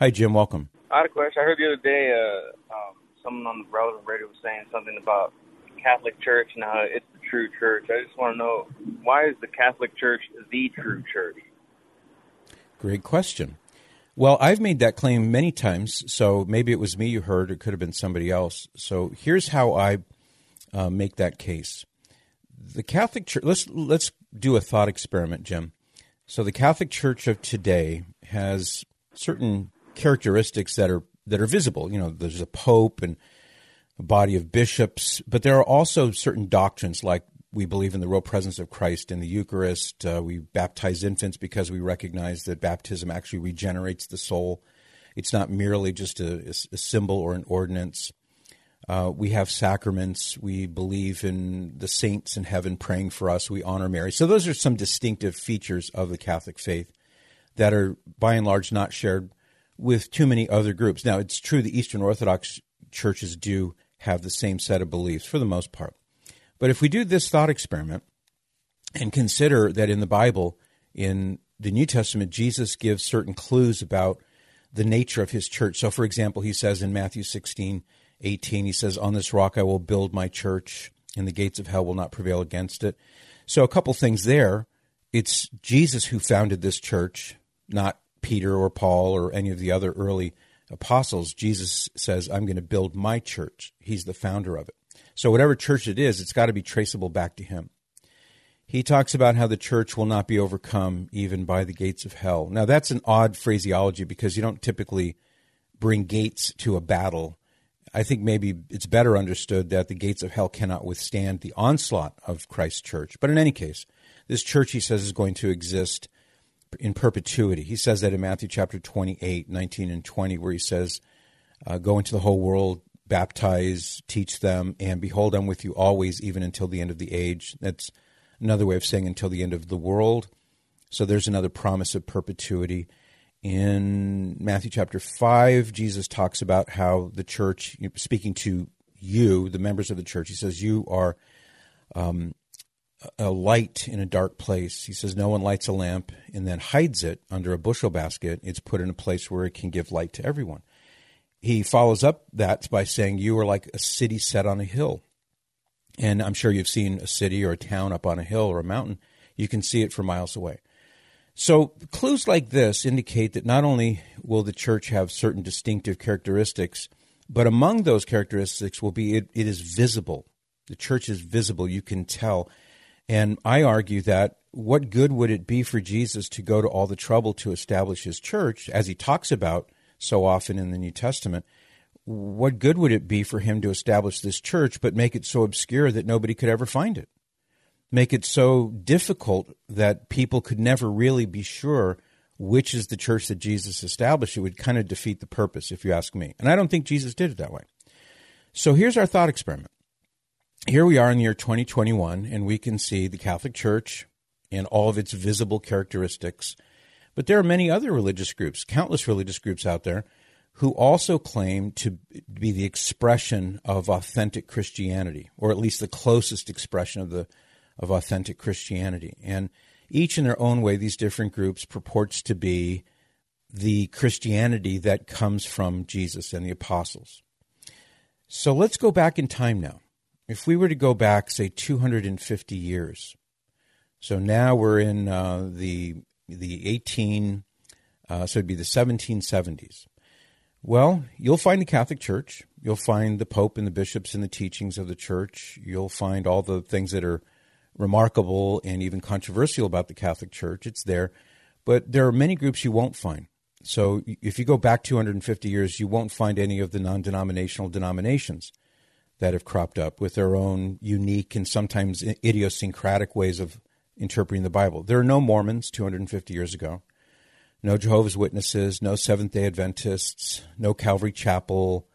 Hi, Jim. Welcome. I had a question. I heard the other day someone on the relevant radio was saying something about Catholic Church and how it's the true church. I just want to know, why is the Catholic Church the true church? Great question. Well, I've made that claim many times, so maybe it was me you heard, or it could have been somebody else. So here's how I make that case. The Catholic Church, let's do a thought experiment, Jim. So the Catholic Church of today has certain characteristics that are visible. You know, there's a pope and a body of bishops, but there are also certain doctrines, like we believe in the real presence of Christ in the Eucharist. We baptize infants because we recognize that baptism actually regenerates the soul. It's not merely just a symbol or an ordinance. We have sacraments. We believe in the saints in heaven praying for us. We honor Mary. So those are some distinctive features of the Catholic faith that are, by and large, not shared with too many other groups. Now, it's true the Eastern Orthodox churches do have the same set of beliefs for the most part. But if we do this thought experiment and consider that in the Bible, in the New Testament, Jesus gives certain clues about the nature of his church. So, for example, he says in Matthew 16:18, he says, "On this rock I will build my church, and the gates of hell will not prevail against it." So a couple things there. It's Jesus who founded this church, not Peter or Paul or any of the other early apostles. Jesus says, "I'm going to build my church." He's the founder of it. So whatever church it is, it's got to be traceable back to him. He talks about how the church will not be overcome even by the gates of hell. Now, that's an odd phraseology because you don't typically bring gates to a battle. I think maybe it's better understood that the gates of hell cannot withstand the onslaught of Christ's church. But in any case, this church, he says, is going to exist in perpetuity. He says that in Matthew chapter 28, 19 and 20, where he says, "Go into the whole world, baptize, teach them, and behold, I'm with you always, even until the end of the age." That's another way of saying until the end of the world. So there's another promise of perpetuity. In Matthew chapter 5, Jesus talks about how the church, speaking to you, the members of the church, he says, "You are a light in a dark place." He says, "No one lights a lamp and then hides it under a bushel basket. It's put in a place where it can give light to everyone." He follows up that by saying, "You are like a city set on a hill." And I'm sure you've seen a city or a town up on a hill or a mountain. You can see it for miles away. So clues like this indicate that not only will the church have certain distinctive characteristics, but among those characteristics will be it is visible. The church is visible. You can tell. And I argue that what good would it be for Jesus to go to all the trouble to establish his church, as he talks about so often in the New Testament? What good would it be for him to establish this church but make it so obscure that nobody could ever find it? Make it so difficult that people could never really be sure which is the church that Jesus established? It would kind of defeat the purpose, if you ask me. And I don't think Jesus did it that way. So here's our thought experiment. Here we are in the year 2021, and we can see the Catholic Church and all of its visible characteristics. But there are many other religious groups, countless religious groups out there, who also claim to be the expression of authentic Christianity, or at least the closest expression of authentic Christianity. And each in their own way, these different groups purports to be the Christianity that comes from Jesus and the apostles. So let's go back in time now. If we were to go back, say, 250 years, so now we're in the 1770s. Well, you'll find the Catholic Church. You'll find the Pope and the bishops and the teachings of the church. You'll find all the things that are remarkable and even controversial about the Catholic Church. It's there. But there are many groups you won't find. So if you go back 250 years, you won't find any of the non-denominational denominations that have cropped up with their own unique and sometimes idiosyncratic ways of interpreting the Bible. There are no Mormons 250 years ago, no Jehovah's Witnesses, no Seventh-day Adventists, no Calvary Chapel,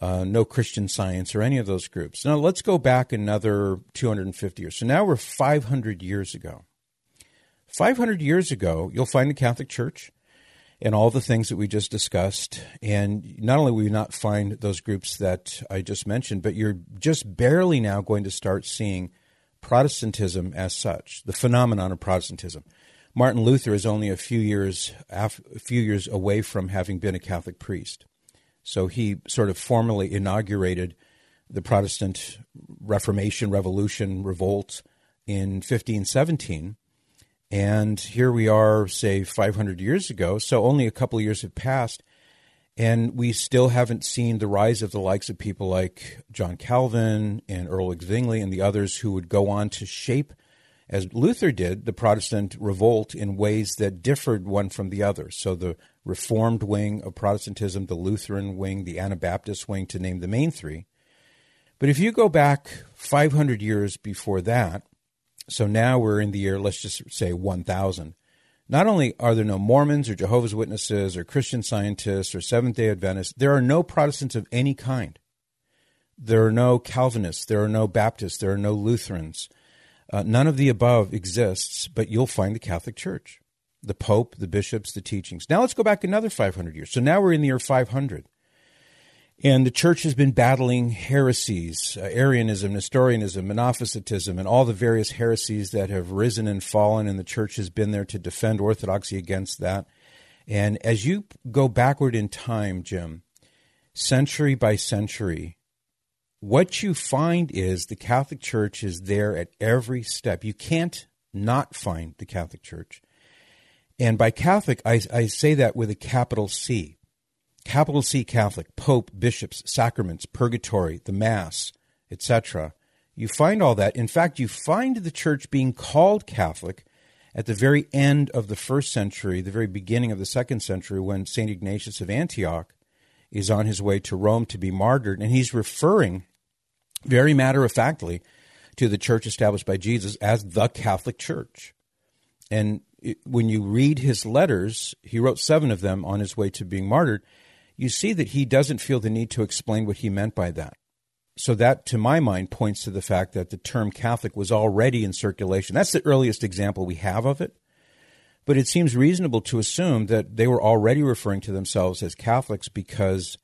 no Christian Science or any of those groups. Now let's go back another 250 years. So now we're 500 years ago. 500 years ago, you'll find the Catholic Church and all the things that we just discussed. And not only will you not find those groups that I just mentioned, but you're just barely now going to start seeing Protestantism as such, the phenomenon of Protestantism. Martin Luther is only a few years away from having been a Catholic priest. So he sort of formally inaugurated the Protestant Reformation, Revolution, Revolt in 1517. And here we are, say, 500 years ago. So only a couple of years have passed. And we still haven't seen the rise of the likes of people like John Calvin and Earl Zwingli and the others who would go on to shape, as Luther did, the Protestant revolt in ways that differed one from the other. So the Reformed wing of Protestantism, the Lutheran wing, the Anabaptist wing, to name the main three. But if you go back 500 years before that, so now we're in the year, let's just say 1000, not only are there no Mormons or Jehovah's Witnesses or Christian Scientists or Seventh-day Adventists, there are no Protestants of any kind. There are no Calvinists, there are no Baptists, there are no Lutherans. None of the above exists, but you'll find the Catholic Church, the Pope, the bishops, the teachings. Now let's go back another 500 years. So now we're in the year 500. And the church has been battling heresies, Arianism, Nestorianism, Monophysitism, and all the various heresies that have risen and fallen, and the church has been there to defend orthodoxy against that. And as you go backward in time, Jim, century by century, what you find is the Catholic Church is there at every step. You can't not find the Catholic Church. And by Catholic, I say that with a capital C. Capital C Catholic, Pope, bishops, sacraments, purgatory, the Mass, etc. You find all that. In fact, you find the church being called Catholic at the very end of the first century, the very beginning of the second century, when St. Ignatius of Antioch is on his way to Rome to be martyred, and he's referring very matter-of-factly to the church established by Jesus as the Catholic Church. And when you read his letters, he wrote 7 of them on his way to being martyred, you see that he doesn't feel the need to explain what he meant by that. So that, to my mind, points to the fact that the term Catholic was already in circulation. That's the earliest example we have of it. But it seems reasonable to assume that they were already referring to themselves as Catholics because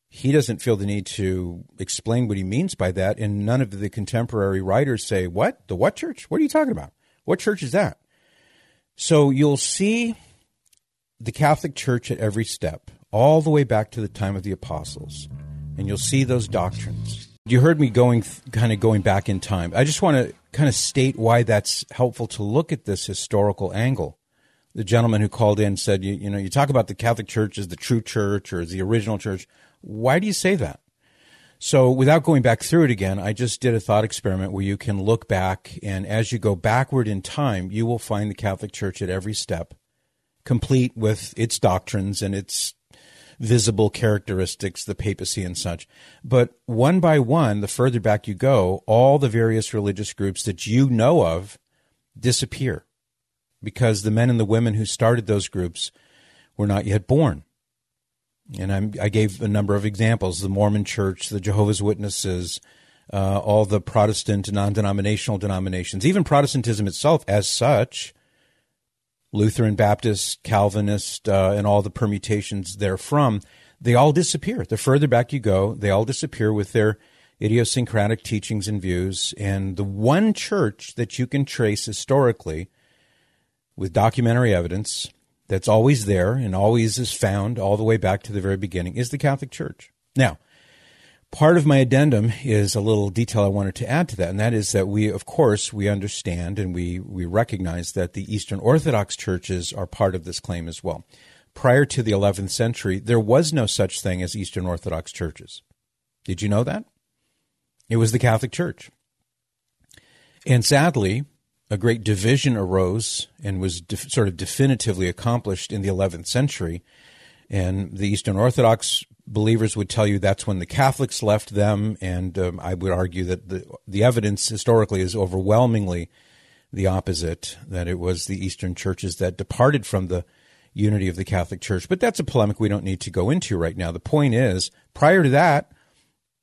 he doesn't feel the need to explain what he means by that, and none of the contemporary writers say, what? The what church? What are you talking about? What church is that? So you'll see the Catholic Church at every step, all the way back to the time of the apostles, and you'll see those doctrines. You heard me going back in time. I just want to kind of state why that's helpful to look at this historical angle. The gentleman who called in said, you talk about the Catholic Church as the true church or as the original church. Why do you say that? So without going back through it again, I just did a thought experiment where you can look back, and as you go backward in time, you will find the Catholic Church at every step, complete with its doctrines and its visible characteristics, the papacy and such. But one by one, the further back you go, all the various religious groups that you know of disappear because the men and the women who started those groups were not yet born. And I gave a number of examples: the Mormon Church, the Jehovah's Witnesses, all the Protestant non-denominational denominations, even Protestantism itself as such, Lutheran, Baptist, Calvinist, and all the permutations therefrom, they all disappear. The further back you go, they all disappear with their idiosyncratic teachings and views. And the one church that you can trace historically with documentary evidence that's always there and always is found all the way back to the very beginning is the Catholic Church. Now, part of my addendum is a little detail I wanted to add to that, and that is that we understand and we recognize that the Eastern Orthodox churches are part of this claim as well. Prior to the 11th century, there was no such thing as Eastern Orthodox churches. Did you know that? It was the Catholic Church. And sadly, a great division arose and was sort of definitively accomplished in the 11th century, and the Eastern Orthodox believers would tell you that's when the Catholics left them, and I would argue that the evidence historically is overwhelmingly the opposite, that it was the Eastern churches that departed from the unity of the Catholic Church. But that's a polemic we don't need to go into right now. The point is, prior to that,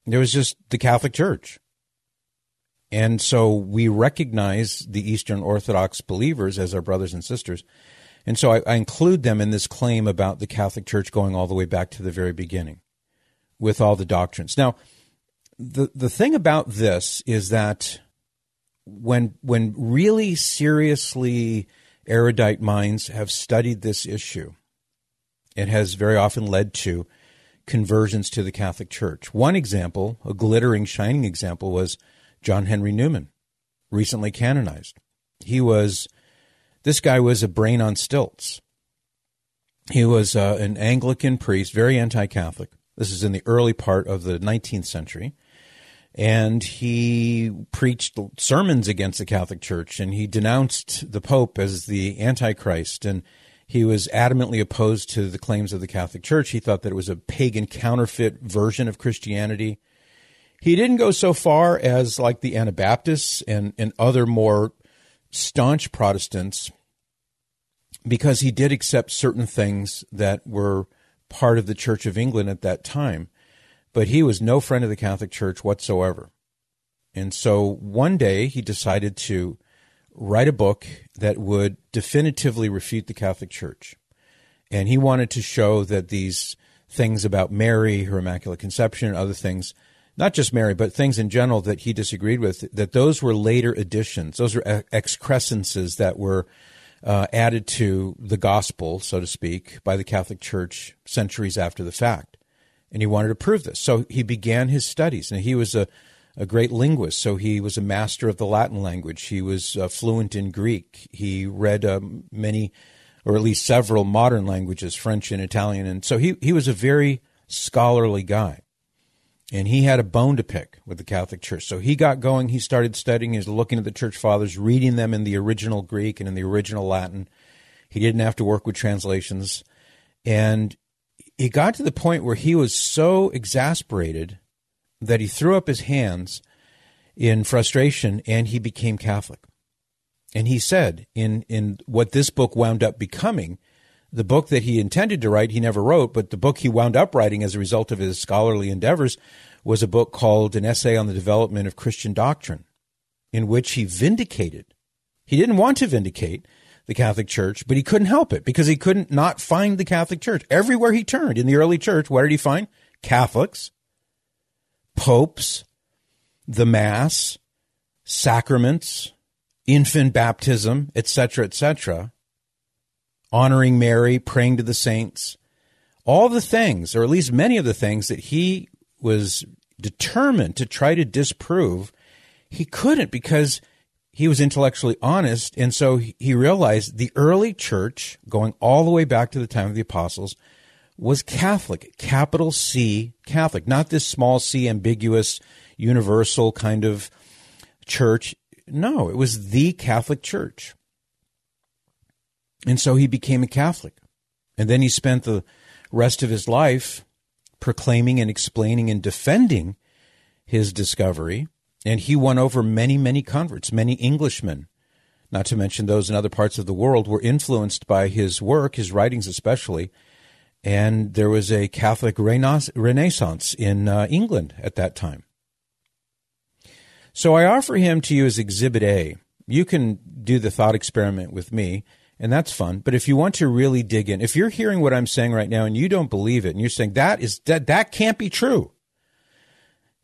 there was just the Catholic Church. And so we recognize the Eastern Orthodox believers as our brothers and sisters. And so I include them in this claim about the Catholic Church going all the way back to the very beginning with all the doctrines. Now, the thing about this is that when really seriously erudite minds have studied this issue. It has very often led to conversions to the Catholic Church. One example, a glittering, shining example, was John Henry Newman, recently canonized. This guy was a brain on stilts. He was an Anglican priest, very anti-Catholic. This is in the early part of the 19th century. And he preached sermons against the Catholic Church, and he denounced the Pope as the Antichrist, and he was adamantly opposed to the claims of the Catholic Church. He thought that it was a pagan counterfeit version of Christianity. He didn't go so far as like the Anabaptists and other more staunch Protestants, because he did accept certain things that were part of the Church of England at that time. But he was no friend of the Catholic Church whatsoever. And so one day he decided to write a book that would definitively refute the Catholic Church. And he wanted to show that these things about Mary, her Immaculate Conception, and other things, not just Mary, but things in general that he disagreed with, that those were later additions. Those are excrescences that were added to the gospel, so to speak, by the Catholic Church centuries after the fact. And he wanted to prove this. So he began his studies. And he was a great linguist, so he was a master of the Latin language. He was fluent in Greek. He read many, or at least several modern languages, French and Italian. And so he was a very scholarly guy. And he had a bone to pick with the Catholic Church. So he got going. He started studying. He was looking at the Church Fathers, reading them in the original Greek and in the original Latin. He didn't have to work with translations. And it got to the point where he was so exasperated that he threw up his hands in frustration and he became Catholic. And he said in what this book wound up becoming, the book that he intended to write, he never wrote, but the book he wound up writing as a result of his scholarly endeavors was a book called An Essay on the Development of Christian Doctrine, in which he vindicated. He didn't want to vindicate the Catholic Church, but he couldn't help it because he couldn't not find the Catholic Church. Everywhere he turned in the early church, what did he find? Catholics, popes, the Mass, sacraments, infant baptism, etc., honoring Mary, praying to the saints, all the things, or at least many of the things that he was determined to try to disprove, he couldn't because he was intellectually honest. And so he realized the early church, going all the way back to the time of the apostles, was Catholic, capital C, Catholic, not this small c, ambiguous, universal kind of church. No, it was the Catholic Church. And so he became a Catholic. And then he spent the rest of his life proclaiming and explaining and defending his discovery. And he won over many, many converts. Many Englishmen, not to mention those in other parts of the world, were influenced by his work, his writings especially. And there was a Catholic renaissance in England at that time. So I offer him to you as Exhibit A. You can do the thought experiment with me, and that's fun. But if you want to really dig in, if you're hearing what I'm saying right now and you don't believe it, and you're saying that can't be true,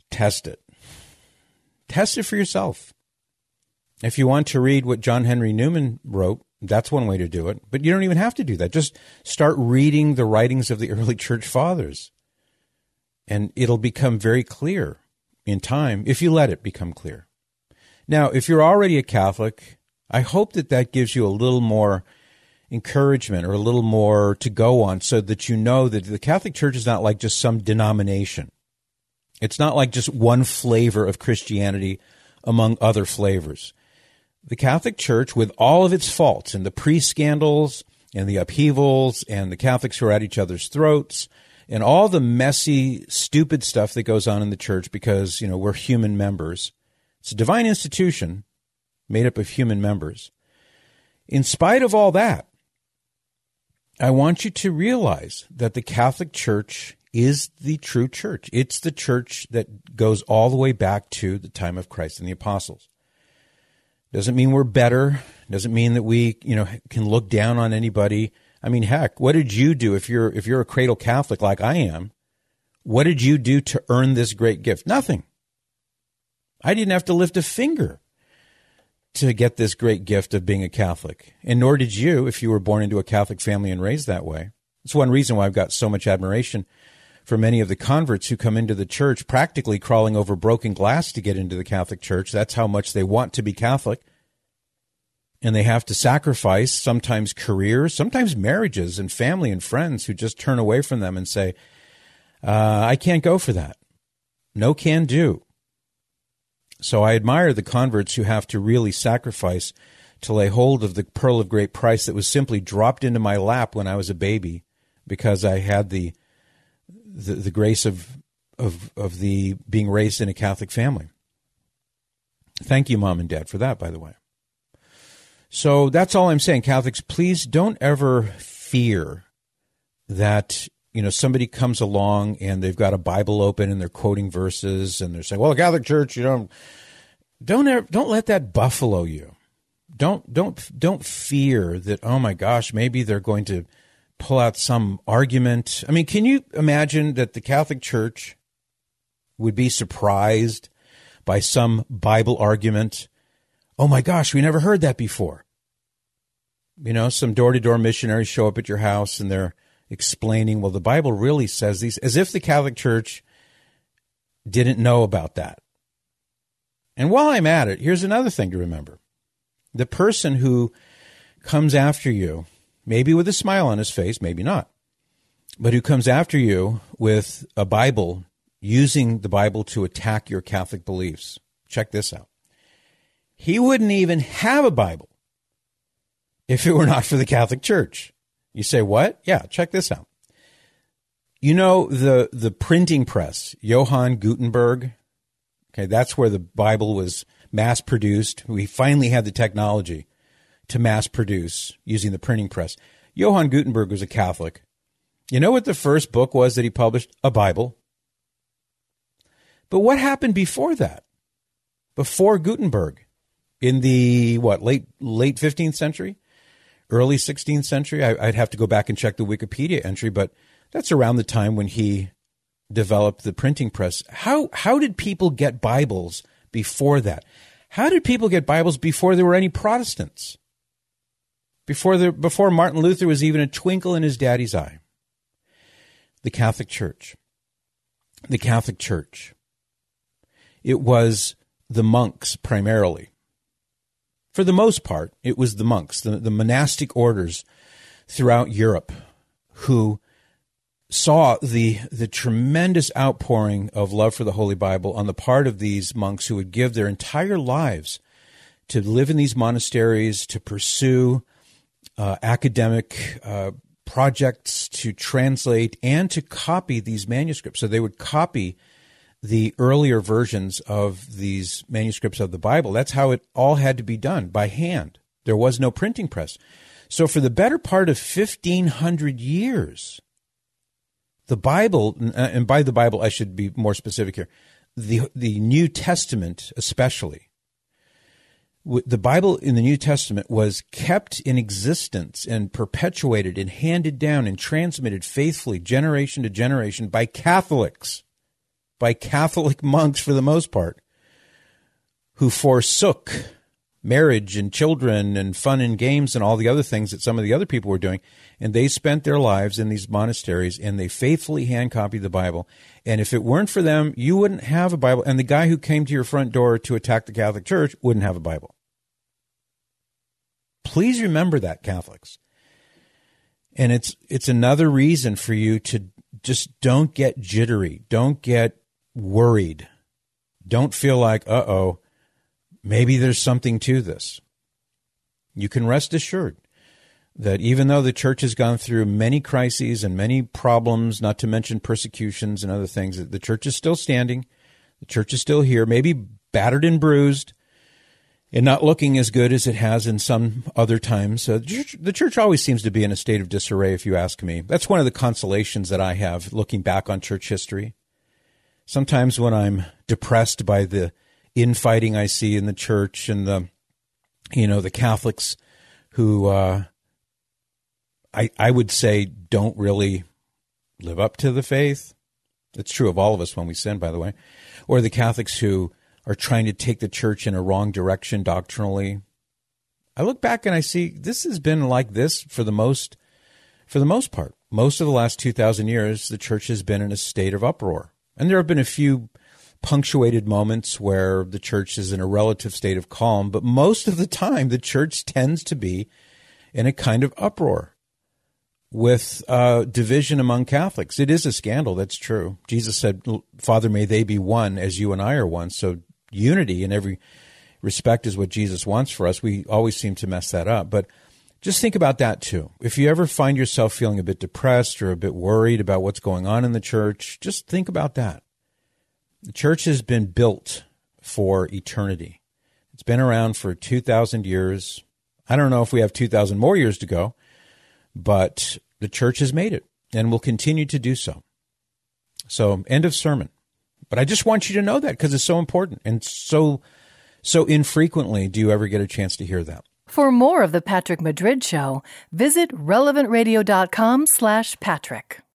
test it. Test it for yourself. If you want to read what John Henry Newman wrote, that's one way to do it. But you don't even have to do that. Just start reading the writings of the early church fathers. And it'll become very clear in time, if you let it become clear. Now, if you're already a Catholic, I hope that gives you a little more encouragement or a little more to go on so that you know that the Catholic Church is not like just some denomination. It's not like just one flavor of Christianity among other flavors. The Catholic Church, with all of its faults and the pre-scandals and the upheavals and the Catholics who are at each other's throats and all the messy, stupid stuff that goes on in the church because, we're human members. It's a divine institution made up of human members. In spite of all that, I want you to realize that the Catholic Church is the true church. It's the church that goes all the way back to the time of Christ and the apostles. Doesn't mean we're better. Doesn't mean that we, can look down on anybody. I mean, heck, what did you do if you're a cradle Catholic like I am? What did you do to earn this great gift? Nothing. I didn't have to lift a finger to get this great gift of being a Catholic, and nor did you if you were born into a Catholic family and raised that way. It's one reason why I've got so much admiration for many of the converts who come into the church practically crawling over broken glass to get into the Catholic Church. That's how much they want to be Catholic. And they have to sacrifice sometimes careers, sometimes marriages and family and friends who just turn away from them and say, I can't go for that. No can do. So I admire the converts who have to really sacrifice to lay hold of the pearl of great price that was simply dropped into my lap when I was a baby because I had the grace of the being raised in a Catholic family. Thank you, Mom and Dad, for that, by the way. So that's all I'm saying. Catholics, please don't ever fear that, somebody comes along and they've got a Bible open and they're quoting verses and they're saying, well, the Catholic Church, don't let that buffalo you. Don't fear that, oh my gosh, maybe they're going to pull out some argument. I mean, can you imagine that the Catholic Church would be surprised by some Bible argument? Oh my gosh, we never heard that before. Some door-to-door missionaries show up at your house and they're explaining, well, the Bible really says these, as if the Catholic Church didn't know about that. And while I'm at it, here's another thing to remember. The person who comes after you, maybe with a smile on his face, maybe not, but who comes after you with a Bible, using the Bible to attack your Catholic beliefs. Check this out. He wouldn't even have a Bible if it were not for the Catholic Church. You say, what? Yeah, check this out. The printing press, Johann Gutenberg, okay, that's where the Bible was mass-produced. We finally had the technology to mass-produce using the printing press. Johann Gutenberg was a Catholic. You know what the first book was that he published? A Bible. But what happened before that? Before Gutenberg? In the, late 15th century? Early 16th century? I'd have to go back and check the Wikipedia entry, but that's around the time when he developed the printing press. How did people get Bibles before that? How did people get Bibles before there were any Protestants? Before Martin Luther was even a twinkle in his daddy's eye? The Catholic Church. The Catholic Church. It was the monks primarily. For the most part, it was the monks, the monastic orders throughout Europe who saw the tremendous outpouring of love for the Holy Bible on the part of these monks who would give their entire lives to live in these monasteries, to pursue academic projects, to translate, and to copy these manuscripts. So they would copy the earlier versions of these manuscripts of the Bible. That's how it all had to be done, by hand. There was no printing press. So for the better part of 1,500 years, the Bible, and by the Bible I should be more specific here, the New Testament especially, the Bible in the New Testament was kept in existence and perpetuated and handed down and transmitted faithfully generation to generation by Catholics. By Catholic monks for the most part, who forsook marriage and children and fun and games and all the other things that some of the other people were doing, and they spent their lives in these monasteries, and they faithfully hand-copied the Bible. And if it weren't for them, you wouldn't have a Bible, and the guy who came to your front door to attack the Catholic Church wouldn't have a Bible. Please remember that, Catholics. And it's another reason for you to just don't get jittery, don't get worried. Don't feel like, maybe there's something to this. You can rest assured that even though the church has gone through many crises and many problems, not to mention persecutions and other things, the church is still standing. The church is still here, maybe battered and bruised and not looking as good as it has in some other times. The church always seems to be in a state of disarray, if you ask me. That's one of the consolations that I have looking back on church history. Sometimes when I'm depressed by the infighting I see in the church and the Catholics who I would say don't really live up to the faith. It's true of all of us when we sin, by the way. Or the Catholics who are trying to take the church in a wrong direction doctrinally. I look back and I see this has been like this for the most part. Most of the last 2,000 years, the church has been in a state of uproar. And there have been a few punctuated moments where the church is in a relative state of calm, but most of the time, the church tends to be in a kind of uproar with division among Catholics. It is a scandal, that's true. Jesus said, Father, may they be one as you and I are one. So unity in every respect is what Jesus wants for us. We always seem to mess that up. But just think about that too. If you ever find yourself feeling a bit depressed or a bit worried about what's going on in the church, just think about that. The church has been built for eternity. It's been around for 2,000 years. I don't know if we have 2,000 more years to go, but the church has made it and will continue to do so. So, end of sermon. But I just want you to know that because it's so important and so infrequently do you ever get a chance to hear that. For more of The Patrick Madrid Show, visit relevantradio.com/Patrick.